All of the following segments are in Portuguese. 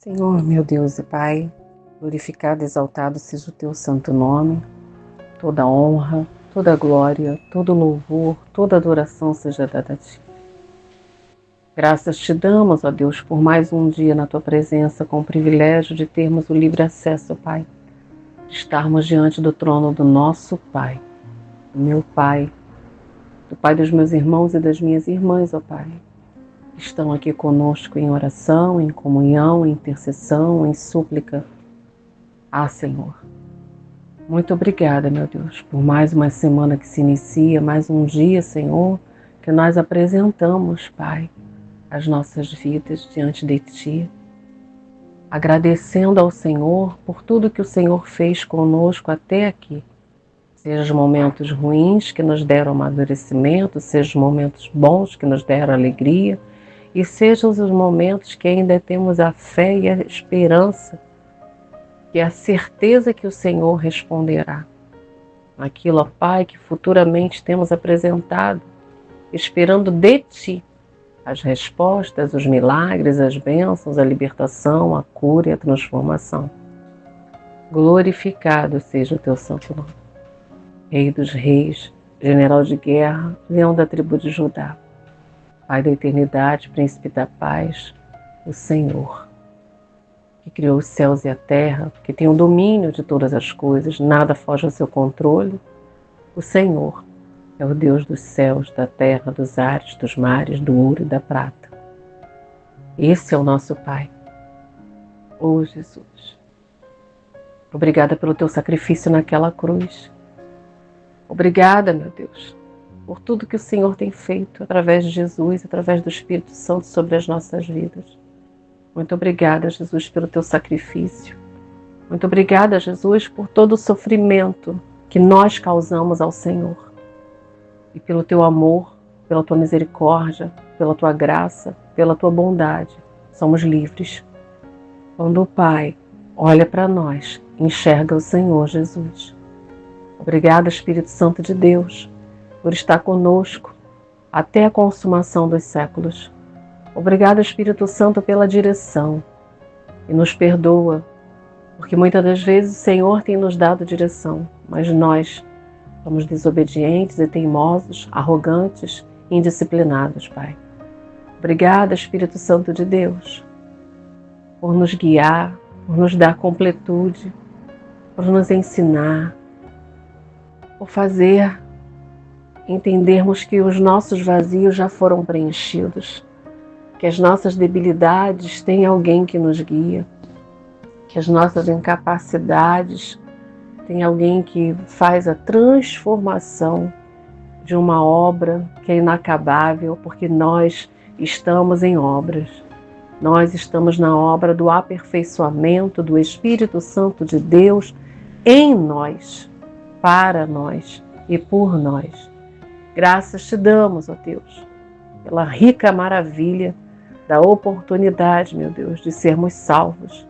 Senhor, meu Deus e Pai, glorificado e exaltado seja o teu santo nome. Toda honra, toda glória, todo louvor, toda adoração seja dada a ti. Graças te damos, ó Deus, por mais um dia na tua presença, com o privilégio de termos o livre acesso, Pai, de estarmos diante do trono do nosso Pai, do meu Pai, do Pai dos meus irmãos e das minhas irmãs, ó Pai, que estão aqui conosco em oração, em comunhão, em intercessão, em súplica. Ah, Senhor, muito obrigada, meu Deus, por mais uma semana que se inicia, mais um dia, Senhor, que nós apresentamos, Pai, as nossas vidas diante de Ti, agradecendo ao Senhor por tudo que o Senhor fez conosco até aqui. Seja os momentos ruins que nos deram amadurecimento, seja os momentos bons que nos deram alegria, e sejam os momentos que ainda temos a fé e a esperança, e a certeza que o Senhor responderá. Aquilo, ó Pai, que futuramente temos apresentado, esperando de Ti as respostas, os milagres, as bênçãos, a libertação, a cura e a transformação. Glorificado seja o Teu santo nome. Rei dos reis, general de guerra, leão da tribo de Judá, Pai da eternidade, príncipe da paz, o Senhor, que criou os céus e a terra, que tem o domínio de todas as coisas, nada foge ao seu controle. O Senhor é o Deus dos céus, da terra, dos ares, dos mares, do ouro e da prata. Esse é o nosso Pai. Oh, Jesus, obrigada pelo teu sacrifício naquela cruz. Obrigada, meu Deus, por tudo que o Senhor tem feito através de Jesus, através do Espírito Santo sobre as nossas vidas. Muito obrigada, Jesus, pelo teu sacrifício. Muito obrigada, Jesus, por todo o sofrimento que nós causamos ao Senhor. E pelo teu amor, pela tua misericórdia, pela tua graça, pela tua bondade, somos livres. Quando o Pai olha para nós, enxerga o Senhor Jesus. Obrigada, Espírito Santo de Deus, por estar conosco até a consumação dos séculos. Obrigada, Espírito Santo, pela direção. E nos perdoa, porque muitas das vezes o Senhor tem nos dado direção, mas nós somos desobedientes e teimosos, arrogantes e indisciplinados, Pai. Obrigada, Espírito Santo de Deus, por nos guiar, por nos dar completude, por nos ensinar, por fazer entendermos que os nossos vazios já foram preenchidos, que as nossas debilidades têm alguém que nos guia, que as nossas incapacidades têm alguém que faz a transformação de uma obra que é inacabável, porque nós estamos em obras. Nós estamos na obra do aperfeiçoamento do Espírito Santo de Deus em nós, para nós e por nós. Graças te damos, ó Deus, pela rica maravilha da oportunidade, meu Deus, de sermos salvos,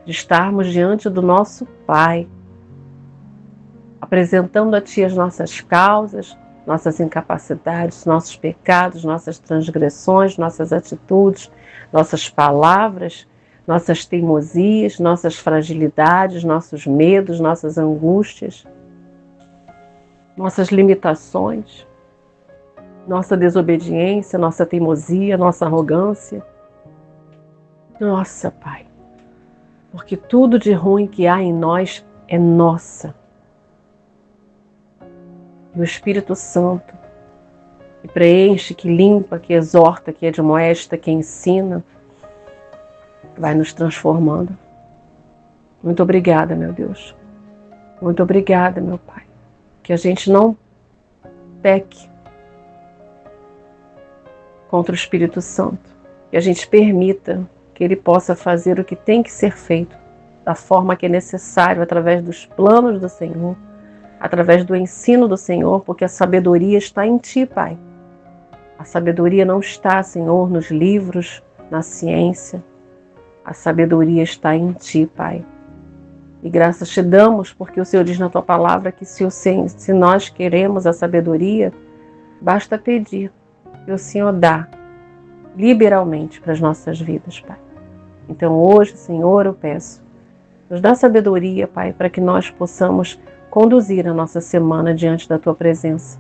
de estarmos diante do nosso Pai, apresentando a Ti as nossas causas, nossas incapacidades, nossos pecados, nossas transgressões, nossas atitudes, nossas palavras, nossas teimosias, nossas fragilidades, nossos medos, nossas angústias, nossas limitações, nossa desobediência, nossa teimosia, nossa arrogância. Nossa, Pai, porque tudo de ruim que há em nós é nossa. E o Espírito Santo, que preenche, que limpa, que exorta, que admoesta, que ensina, vai nos transformando. Muito obrigada, meu Deus. Muito obrigada, meu Pai. Que a gente não peque contra o Espírito Santo. Que a gente permita que Ele possa fazer o que tem que ser feito, da forma que é necessário, através dos planos do Senhor, através do ensino do Senhor, porque a sabedoria está em Ti, Pai. A sabedoria não está, Senhor, nos livros, na ciência. A sabedoria está em Ti, Pai. E graças te damos, porque o Senhor diz na Tua palavra que se nós queremos a sabedoria, basta pedir, e o Senhor dá liberalmente para as nossas vidas, Pai. Então hoje, Senhor, eu peço, nos dá sabedoria, Pai, para que nós possamos conduzir a nossa semana diante da Tua presença.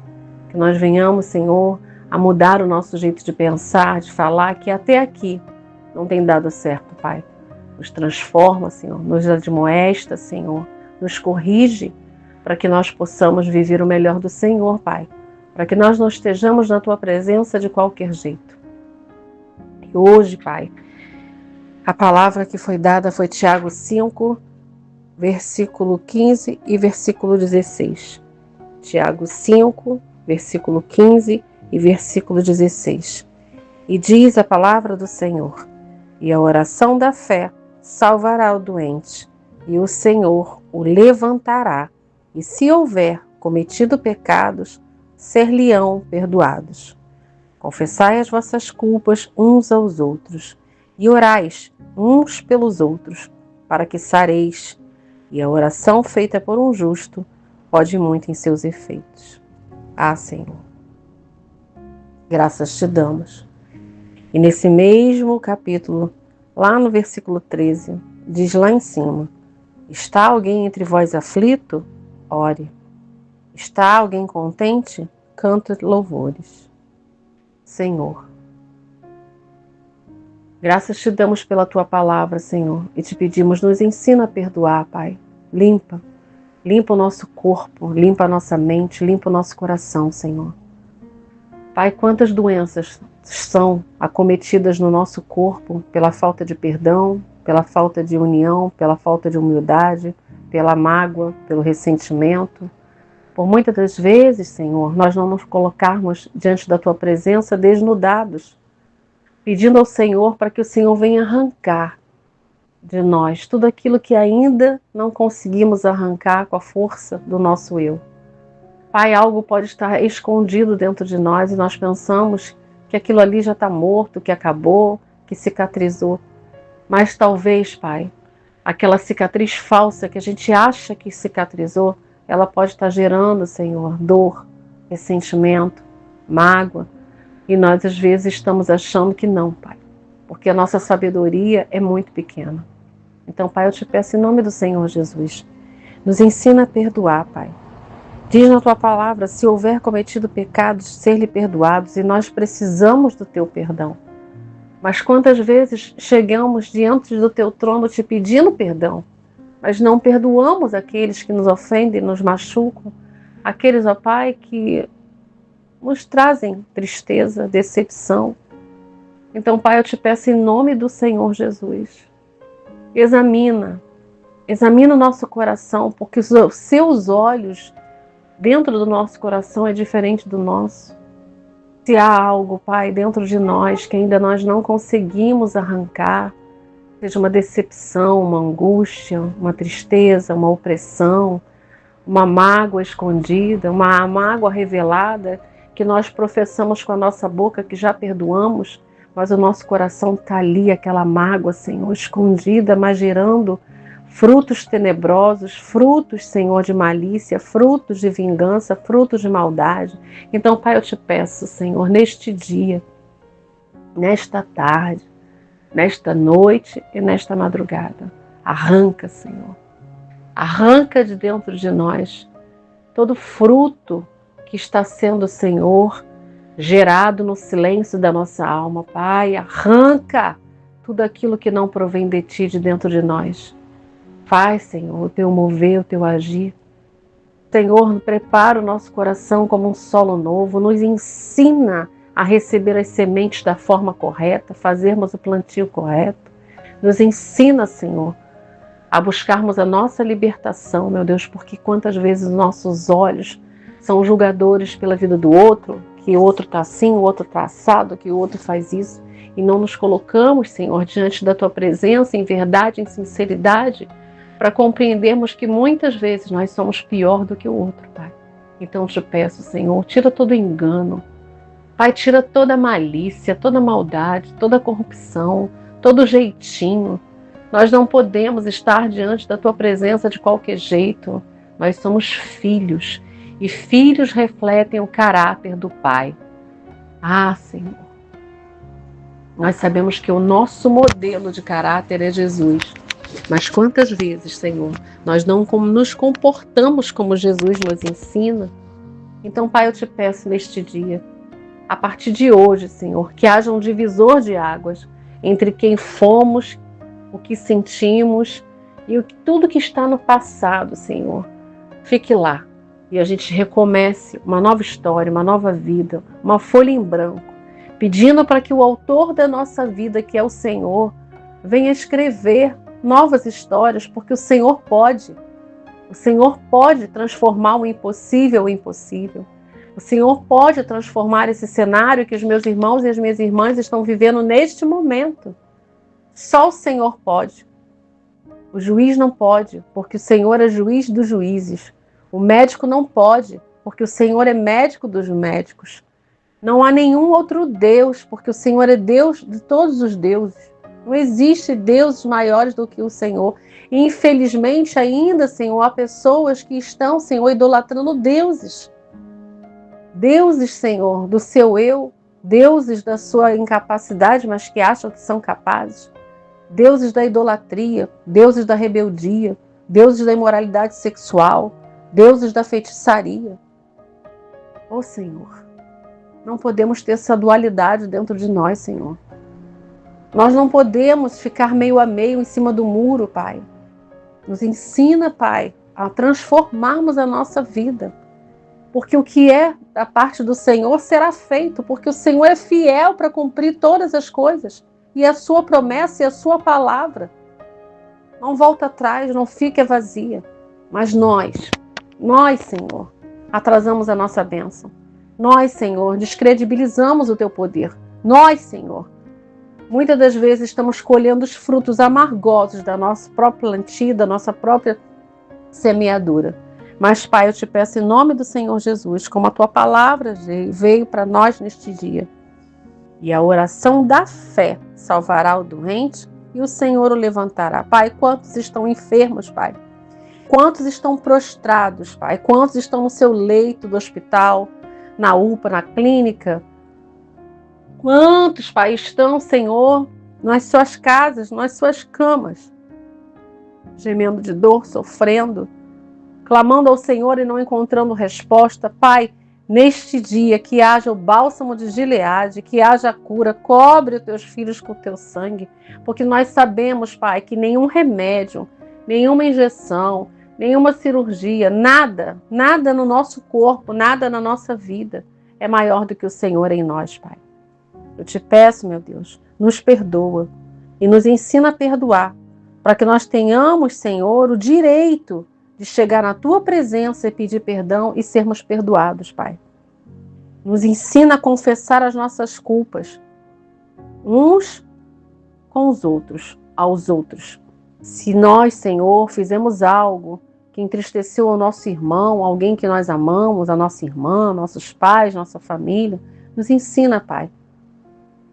Que nós venhamos, Senhor, a mudar o nosso jeito de pensar, de falar, que até aqui não tem dado certo, Pai. Nos transforma, Senhor, nos admoesta, Senhor, nos corrige, para que nós possamos viver o melhor do Senhor, Pai. Para que nós não estejamos na Tua presença de qualquer jeito. E hoje, Pai, a palavra que foi dada foi Tiago 5, versículo 15 e versículo 16. Tiago 5, versículo 15 e versículo 16. E diz a palavra do Senhor: e a oração da fé salvará o doente, e o Senhor o levantará, e se houver cometido pecados, ser-lhe-ão perdoados. Confessai as vossas culpas uns aos outros, e orais uns pelos outros, para que sareis. E a oração feita por um justo pode muito em seus efeitos. Ah, Senhor, graças te damos. E nesse mesmo capítulo, lá no versículo 13, diz lá em cima: está alguém entre vós aflito? Ore. Está alguém contente? Cante louvores. Senhor, graças te damos pela tua palavra, Senhor, e te pedimos, nos ensina a perdoar, Pai. Limpa o nosso corpo, limpa a nossa mente, limpa o nosso coração, Senhor. Pai, quantas doenças são acometidas no nosso corpo pela falta de perdão, pela falta de união, pela falta de humildade, pela mágoa, pelo ressentimento. Por muitas das vezes, Senhor, nós não nos colocarmos diante da Tua presença desnudados, pedindo ao Senhor para que o Senhor venha arrancar de nós tudo aquilo que ainda não conseguimos arrancar com a força do nosso eu. Pai, algo pode estar escondido dentro de nós e nós pensamos que aquilo ali já está morto, que acabou, que cicatrizou. Mas talvez, Pai, aquela cicatriz falsa que a gente acha que cicatrizou, ela pode estar gerando, Senhor, dor, ressentimento, mágoa. E nós, às vezes, estamos achando que não, Pai, porque a nossa sabedoria é muito pequena. Então, Pai, eu te peço em nome do Senhor Jesus, nos ensina a perdoar, Pai. Diz na Tua palavra, se houver cometido pecados, ser-lhe perdoados, e nós precisamos do Teu perdão. Mas quantas vezes chegamos diante do Teu trono te pedindo perdão, mas não perdoamos aqueles que nos ofendem, nos machucam, aqueles, ó Pai, que nos trazem tristeza, decepção. Então, Pai, eu te peço em nome do Senhor Jesus, examina o nosso coração, porque os seus olhos dentro do nosso coração é diferente do nosso. Se há algo, Pai, dentro de nós que ainda nós não conseguimos arrancar, seja uma decepção, uma angústia, uma tristeza, uma opressão, uma mágoa escondida, uma mágoa revelada, que nós professamos com a nossa boca que já perdoamos, mas o nosso coração está ali, aquela mágoa, Senhor, escondida, mas gerando frutos tenebrosos, frutos, Senhor, de malícia, frutos de vingança, frutos de maldade. Então, Pai, eu te peço, Senhor, neste dia, nesta tarde, nesta noite e nesta madrugada, arranca, Senhor, arranca de dentro de nós todo fruto que está sendo, Senhor, gerado no silêncio da nossa alma. Pai, arranca tudo aquilo que não provém de Ti de dentro de nós. Faz, Senhor, o Teu mover, o Teu agir. Senhor, prepara o nosso coração como um solo novo, nos ensina a receber as sementes da forma correta, fazermos o plantio correto. Nos ensina, Senhor, a buscarmos a nossa libertação, meu Deus, porque quantas vezes nossos olhos são julgadores pela vida do outro, que o outro está assim, o outro está assado, que o outro faz isso, e não nos colocamos, Senhor, diante da Tua presença, em verdade, em sinceridade, para compreendermos que muitas vezes nós somos pior do que o outro, Pai. Então te peço, Senhor, tira todo engano, Pai, tira toda malícia, toda maldade, toda corrupção, todo jeitinho. Nós não podemos estar diante da Tua presença de qualquer jeito. Nós somos filhos, e filhos refletem o caráter do Pai. Ah, Senhor, Nós sabemos que o nosso modelo de caráter é Jesus. Mas quantas vezes, Senhor, nós não nos comportamos como Jesus nos ensina? Então, Pai, eu te peço neste dia, a partir de hoje, Senhor, que haja um divisor de águas entre quem fomos, o que sentimos e tudo que está no passado, Senhor. Fique lá e a gente recomece uma nova história, uma nova vida, uma folha em branco, pedindo para que o autor da nossa vida, que é o Senhor, venha escrever novas histórias, porque o Senhor pode. O Senhor pode transformar o impossível em possível. O Senhor pode transformar esse cenário que os meus irmãos e as minhas irmãs estão vivendo neste momento. Só o Senhor pode. O juiz não pode, porque o Senhor é juiz dos juízes. O médico não pode, porque o Senhor é médico dos médicos. Não há nenhum outro Deus, porque o Senhor é Deus de todos os deuses. Não existe deuses maiores do que o Senhor. E, infelizmente, ainda, Senhor, há pessoas que estão, Senhor, idolatrando deuses. Deuses, Senhor, do seu eu, deuses da sua incapacidade, mas que acham que são capazes. Deuses da idolatria, deuses da rebeldia, deuses da imoralidade sexual, deuses da feitiçaria. Ó Senhor, não podemos ter essa dualidade dentro de nós, Senhor. Nós não podemos ficar meio a meio em cima do muro, Pai. Nos ensina, Pai, a transformarmos a nossa vida. Porque o que é da parte do Senhor será feito, porque o Senhor é fiel para cumprir todas as coisas. E a sua promessa e a sua palavra não volta atrás, não fica vazia. Mas nós, Senhor, atrasamos a nossa bênção. Nós, Senhor, descredibilizamos o teu poder. Nós, Senhor, muitas das vezes estamos colhendo os frutos amargosos da nossa própria plantio, da nossa própria semeadura. Mas, Pai, eu te peço em nome do Senhor Jesus, como a tua palavra veio para nós neste dia. E a oração da fé salvará o doente e o Senhor o levantará. Pai, quantos estão enfermos, Pai? Quantos estão prostrados, Pai? Quantos estão no seu leito do hospital, na UPA, na clínica? Quantos, Pai, estão, Senhor, nas suas casas, nas suas camas, gemendo de dor, sofrendo, clamando ao Senhor e não encontrando resposta? Pai, neste dia que haja o bálsamo de Gileade, que haja a cura, cobre os teus filhos com o teu sangue, porque nós sabemos, Pai, que nenhum remédio, nenhuma injeção, nenhuma cirurgia, nada no nosso corpo, nada na nossa vida é maior do que o Senhor em nós, Pai. Eu te peço, meu Deus, nos perdoa e nos ensina a perdoar, para que nós tenhamos, Senhor, o direito de chegar na tua presença e pedir perdão e sermos perdoados, Pai. Nos ensina a confessar as nossas culpas, uns com os outros, aos outros. Se nós, Senhor, fizemos algo que entristeceu o nosso irmão, alguém que nós amamos, a nossa irmã, nossos pais, nossa família, nos ensina, Pai,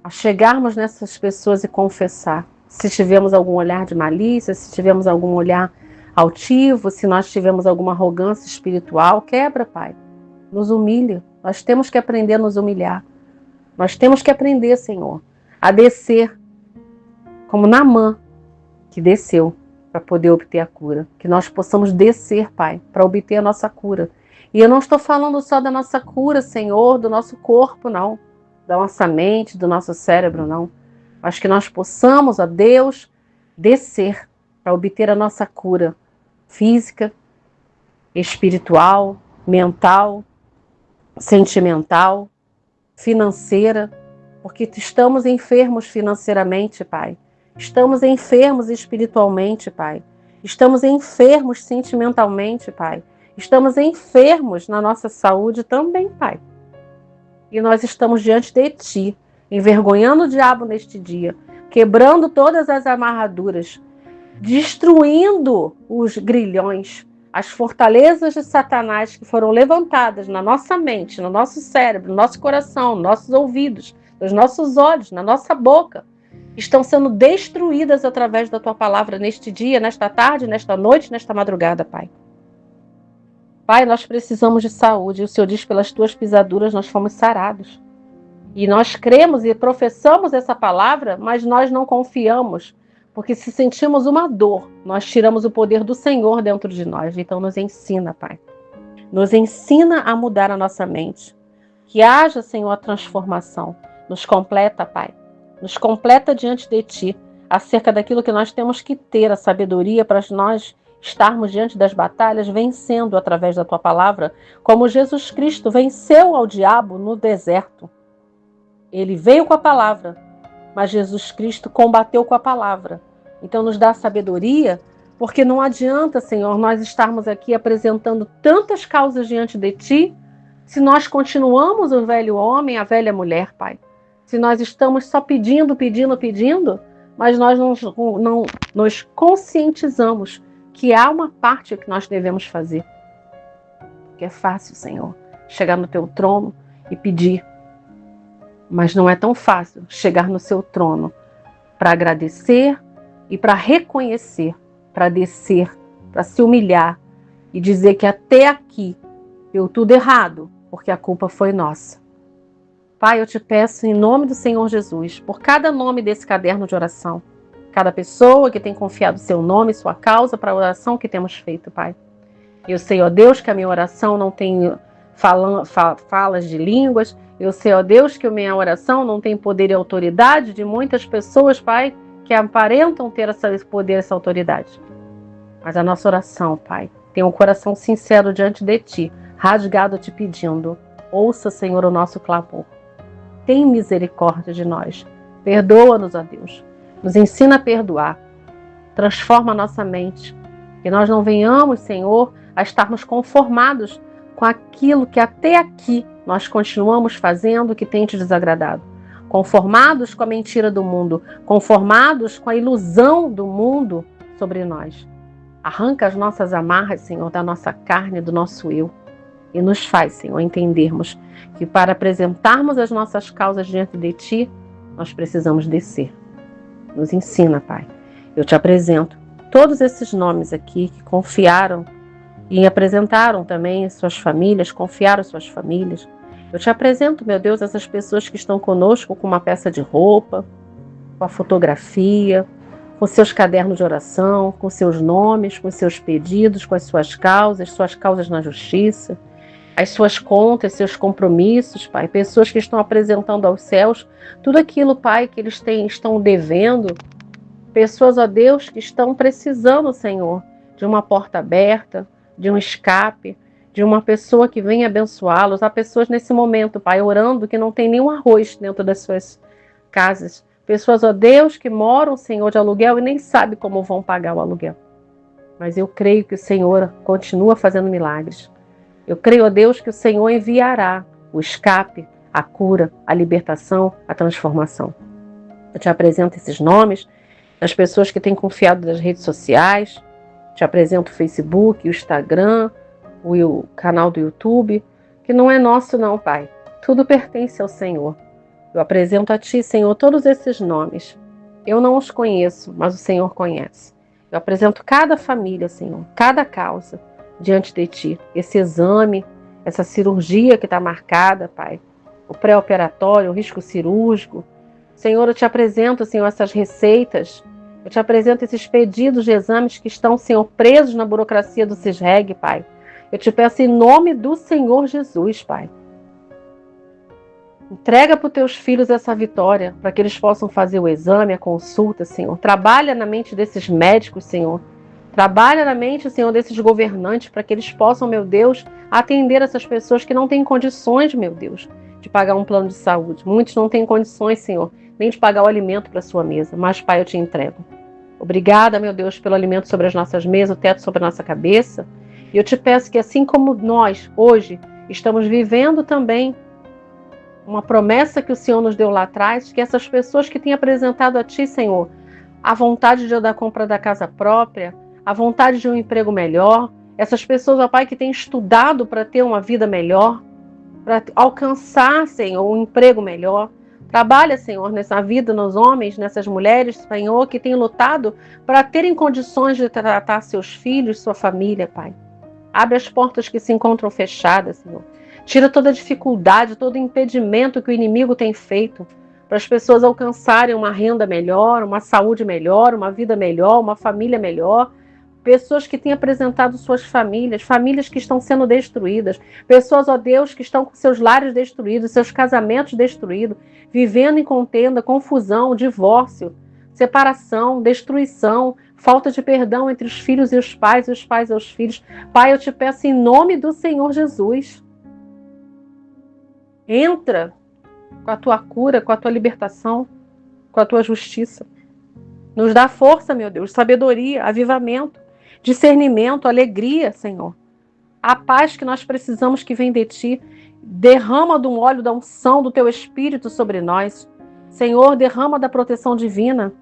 a chegarmos nessas pessoas e confessar. Se tivemos algum olhar de malícia, se tivemos algum olhar altivo, se nós tivemos alguma arrogância espiritual, quebra, Pai. Nos humilha. Nós temos que aprender a nos humilhar. Nós temos que aprender, Senhor, a descer, como Naamã, que desceu para poder obter a cura. Que nós possamos descer, Pai, para obter a nossa cura. E eu não estou falando só da nossa cura, Senhor, do nosso corpo, não. Da nossa mente, do nosso cérebro, não. Mas que nós possamos, ó Deus, descer para obter a nossa cura física, espiritual, mental, sentimental, financeira, porque estamos enfermos financeiramente, Pai. Estamos enfermos espiritualmente, Pai. Estamos enfermos sentimentalmente, Pai. Estamos enfermos na nossa saúde também, Pai. E nós estamos diante de Ti, envergonhando o diabo neste dia, quebrando todas as amarraduras, destruindo os grilhões, as fortalezas de Satanás que foram levantadas na nossa mente, no nosso cérebro, no nosso coração, nos nossos ouvidos, nos nossos olhos, na nossa boca, estão sendo destruídas através da Tua palavra neste dia, nesta tarde, nesta noite, nesta madrugada, Pai. Pai, nós precisamos de saúde, e o Senhor diz, pelas Tuas pisaduras nós fomos sarados. E nós cremos e professamos essa palavra, mas nós não confiamos, porque se sentimos uma dor, nós tiramos o poder do Senhor dentro de nós. Então nos ensina, Pai. Nos ensina a mudar a nossa mente. Que haja, Senhor, a transformação. Nos completa, Pai. Nos completa diante de Ti, acerca daquilo que nós temos que ter, a sabedoria para nós estarmos diante das batalhas, vencendo através da Tua palavra, como Jesus Cristo venceu ao diabo no deserto. Ele veio com a palavra, mas Jesus Cristo combateu com a palavra. Então nos dá sabedoria, porque não adianta, Senhor, nós estarmos aqui apresentando tantas causas diante de Ti, se nós continuamos o velho homem, a velha mulher, Pai. Se nós estamos só pedindo, mas nós não nos conscientizamos que há uma parte que nós devemos fazer. Porque é fácil, Senhor, chegar no Teu trono e pedir. Mas não é tão fácil chegar no Seu trono para agradecer e para reconhecer, para descer, para se humilhar e dizer que até aqui deu tudo errado, porque a culpa foi nossa. Pai, eu te peço em nome do Senhor Jesus, por cada nome desse caderno de oração, cada pessoa que tem confiado seu nome, sua causa para a oração que temos feito, Pai. Eu sei, ó Deus, que a minha oração não tem falas de línguas. Eu sei, ó Deus, que a minha oração não tem poder e autoridade de muitas pessoas, Pai, que aparentam ter esse poder, essa autoridade. Mas a nossa oração, Pai, tem um coração sincero diante de Ti, rasgado te pedindo. Ouça, Senhor, o nosso clamor. Tem misericórdia de nós. Perdoa-nos, ó Deus. Nos ensina a perdoar. Transforma a nossa mente. Que nós não venhamos, Senhor, a estarmos conformados com aquilo que até aqui nós continuamos fazendo que tem te desagradado. Conformados com a mentira do mundo. Conformados com a ilusão do mundo sobre nós. Arranca as nossas amarras, Senhor, da nossa carne, do nosso eu. E nos faz, Senhor, entendermos que para apresentarmos as nossas causas diante de Ti, nós precisamos descer. Nos ensina, Pai. Eu te apresento todos esses nomes aqui que confiaram e apresentaram também suas famílias, confiaram suas famílias. Eu te apresento, meu Deus, essas pessoas que estão conosco com uma peça de roupa, com a fotografia, com seus cadernos de oração, com seus nomes, com seus pedidos, com as suas causas na justiça, as suas contas, seus compromissos, Pai. Pessoas que estão apresentando aos céus tudo aquilo, Pai, que eles estão devendo. Pessoas, ó Deus, que estão precisando, Senhor, de uma porta aberta, de um escape, de uma pessoa que venha abençoá-los. Há pessoas nesse momento, Pai, orando que não tem nenhum arroz dentro das suas casas. Pessoas, ó Deus, que moram, Senhor, de aluguel e nem sabem como vão pagar o aluguel. Mas eu creio que o Senhor continua fazendo milagres. Eu creio, ó Deus, que o Senhor enviará o escape, a cura, a libertação, a transformação. Eu te apresento esses nomes das pessoas que têm confiado nas redes sociais. Te apresento o Facebook, o Instagram, o canal do YouTube, que não é nosso não, Pai. Tudo pertence ao Senhor. Eu apresento a Ti, Senhor, todos esses nomes. Eu não os conheço, mas o Senhor conhece. Eu apresento cada família, Senhor, cada causa diante de Ti. Esse exame, essa cirurgia que está marcada, Pai. O pré-operatório, o risco cirúrgico. Senhor, eu te apresento, Senhor, essas receitas. Eu te apresento esses pedidos de exames que estão, Senhor, presos na burocracia do CISREG, Pai. Eu te peço em nome do Senhor Jesus, Pai. Entrega para os teus filhos essa vitória, para que eles possam fazer o exame, a consulta, Senhor. Trabalha na mente desses médicos, Senhor. Trabalha na mente, Senhor, desses governantes, para que eles possam, meu Deus, atender essas pessoas que não têm condições, meu Deus, de pagar um plano de saúde. Muitos não têm condições, Senhor, nem de pagar o alimento para a sua mesa. Mas, Pai, eu te entrego. Obrigada, meu Deus, pelo alimento sobre as nossas mesas, o teto sobre a nossa cabeça. E eu te peço que, assim como nós, hoje, estamos vivendo também uma promessa que o Senhor nos deu lá atrás, que essas pessoas que têm apresentado a Ti, Senhor, a vontade de dar compra da casa própria, a vontade de um emprego melhor, essas pessoas, ó Pai, que têm estudado para ter uma vida melhor, para alcançar, Senhor, um emprego melhor. Trabalha, Senhor, nessa vida, nos homens, nessas mulheres, Senhor, que têm lutado para terem condições de tratar seus filhos, sua família, Pai. Abre as portas que se encontram fechadas, Senhor. Tira toda dificuldade, todo impedimento que o inimigo tem feito para as pessoas alcançarem uma renda melhor, uma saúde melhor, uma vida melhor, uma família melhor. Pessoas que têm apresentado suas famílias, famílias que estão sendo destruídas, pessoas, ó Deus, que estão com seus lares destruídos, seus casamentos destruídos, vivendo em contenda, confusão, divórcio, separação, destruição, falta de perdão entre os filhos e os pais aos filhos. Pai, eu te peço em nome do Senhor Jesus, entra com a tua cura, com a tua libertação, com a tua justiça. Nos dá força, meu Deus, sabedoria, avivamento, discernimento, alegria, Senhor. A paz que nós precisamos que vem de Ti. Derrama do óleo da unção do Teu Espírito sobre nós. Senhor, derrama da proteção divina.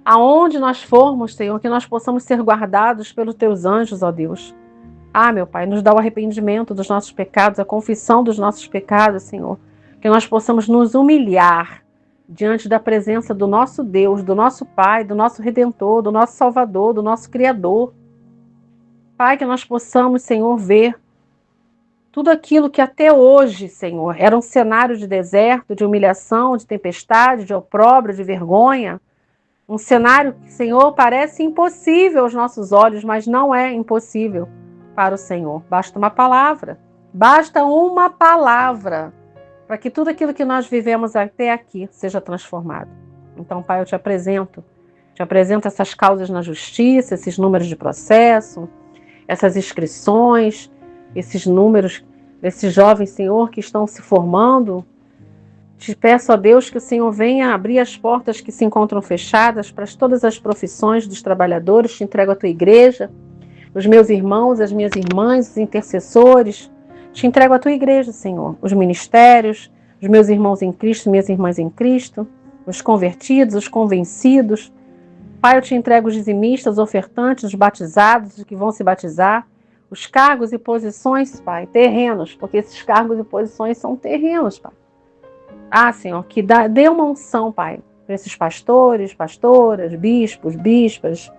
Aonde nós formos, Senhor, que nós possamos ser guardados pelos Teus anjos, ó Deus. Ah, meu Pai, nos dá o arrependimento dos nossos pecados, a confissão dos nossos pecados, Senhor. Que nós possamos nos humilhar diante da presença do nosso Deus, do nosso Pai, do nosso Redentor, do nosso Salvador, do nosso Criador. Pai, que nós possamos, Senhor, ver tudo aquilo que até hoje, Senhor, era um cenário de deserto, de humilhação, de tempestade, de opróbrio, de vergonha. Um cenário que, Senhor, parece impossível aos nossos olhos, mas não é impossível para o Senhor. Basta uma palavra. Basta uma palavra para que tudo aquilo que nós vivemos até aqui seja transformado. Então, Pai, eu te apresento essas causas na justiça, esses números de processo, essas inscrições, esses números desses jovens, Senhor, que estão se formando. Te peço a Deus que o Senhor venha abrir as portas que se encontram fechadas para todas as profissões dos trabalhadores. Te entrego a tua igreja, os meus irmãos, as minhas irmãs, os intercessores. Te entrego a tua igreja, Senhor, os ministérios, os meus irmãos em Cristo, minhas irmãs em Cristo, os convertidos, os convencidos. Pai, eu te entrego os dizimistas, os ofertantes, os batizados, os que vão se batizar, os cargos e posições, Pai, terrenos, porque esses cargos e posições são terrenos, Pai. Ah, Senhor, que dê uma unção, Pai, para esses pastores, pastoras, bispos, bispas,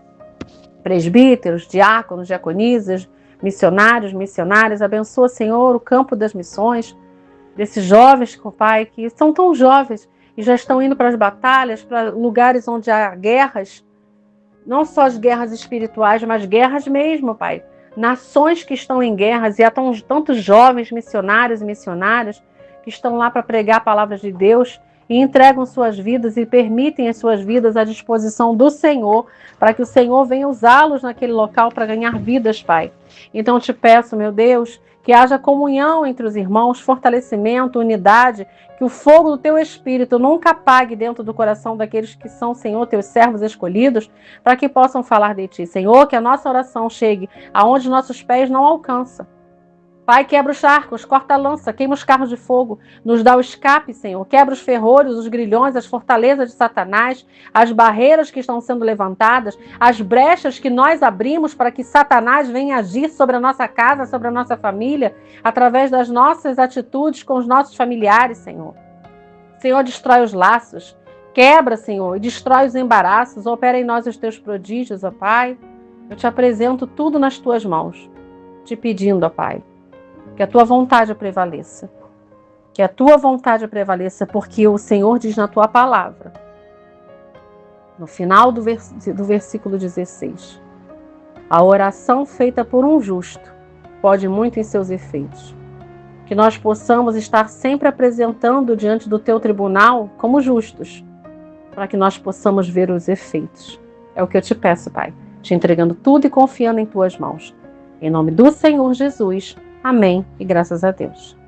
presbíteros, diáconos, diaconisas, missionários, missionárias. Abençoa, Senhor, o campo das missões, desses jovens, Pai, que são tão jovens e já estão indo para as batalhas, para lugares onde há guerras, não só as guerras espirituais, mas guerras mesmo, Pai. Nações que estão em guerras, e há tantos jovens missionários e missionárias que estão lá para pregar a palavra de Deus e entregam suas vidas e permitem as suas vidas à disposição do Senhor, para que o Senhor venha usá-los naquele local para ganhar vidas, Pai. Então eu te peço, meu Deus, que haja comunhão entre os irmãos, fortalecimento, unidade, que o fogo do teu Espírito nunca apague dentro do coração daqueles que são, Senhor, teus servos escolhidos, para que possam falar de ti. Senhor, que a nossa oração chegue aonde nossos pés não alcançam. Pai, quebra os charcos, corta a lança, queima os carros de fogo, nos dá o escape, Senhor. Quebra os ferrolhos, os grilhões, as fortalezas de Satanás, as barreiras que estão sendo levantadas, as brechas que nós abrimos para que Satanás venha agir sobre a nossa casa, sobre a nossa família, através das nossas atitudes com os nossos familiares, Senhor. Senhor, destrói os laços, quebra, Senhor, e destrói os embaraços, opera em nós os teus prodígios, ó Pai. Eu te apresento tudo nas tuas mãos, te pedindo, ó Pai, que a tua vontade prevaleça. Que a tua vontade prevaleça, porque o Senhor diz na tua palavra, no final do versículo 16, a oração feita por um justo pode muito em seus efeitos. Que nós possamos estar sempre apresentando diante do teu tribunal como justos, para que nós possamos ver os efeitos. É o que eu te peço, Pai, te entregando tudo e confiando em tuas mãos. Em nome do Senhor Jesus. Amém e graças a Deus.